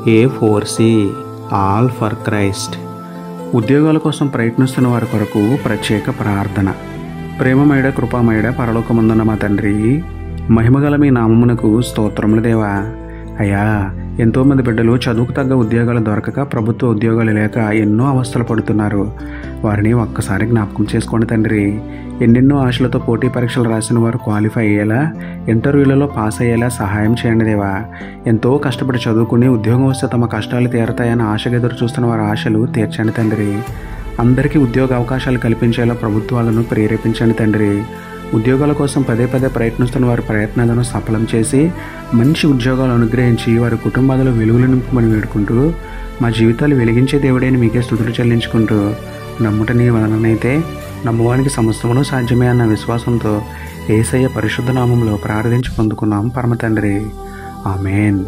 A4C all for Christ. ఉద్యోగాల కోసం ప్రయత్నిస్తున్న వారి కొరకు ప్రత్యేక ప్రార్థన. ప్రేమమయుడ కృపామయుడ పరలోకమందున్న మా తండ్రి, మహిమగల మీ నామమునకు స్తోత్రములు దేవా. అయ్యా, ఎంతోమంది బిడ్డలు చదువుకు తగ్గ ఉద్యోగాలు దొరకక ప్రభుత్వ ఉద్యోగాలు లేక ఎన్నో అవస్థలు పడుతున్నారు. వారిని ఒక్కసారి జ్ఞాపకం చేసుకోండి తండ్రి. ఎన్నెన్నో ఆశలతో పోటీ పరీక్షలు రాసిన వారు క్వాలిఫై అయ్యేలా, ఇంటర్వ్యూలలో పాస్ అయ్యేలా సహాయం చేయండి దేవా. ఎంతో కష్టపడి చదువుకుని ఉద్యోగం వస్తే తమ కష్టాలు తీరతాయని ఆశగా ఎదురు చూస్తున్న వారి ఆశలు తీర్చండి తండ్రి. అందరికీ ఉద్యోగ అవకాశాలు కల్పించేలా ప్రభుత్వాలను ప్రేరేపించండి తండ్రి. ఉద్యోగాల కోసం పదే ప్రయత్నిస్తున్న వారి ప్రయత్నాలను సఫలం చేసి మంచి ఉద్యోగాలు అనుగ్రహించి వారి కుటుంబాలలో వెలుగులు నింపమని వేడుకుంటూ, మా జీవితాలు వెలిగించే దేవుడైన మీకే స్తుతులు చెల్లించుకుంటూ, నమ్ముట నీ వలననైతే నమ్మువానికి సమస్తమును సాధ్యమే అన్న విశ్వాసంతో యేసయ్య పరిశుద్ధ నామంలో ప్రార్థించి పొందుకున్నాం పరమ తండ్రి. ఆమేన్.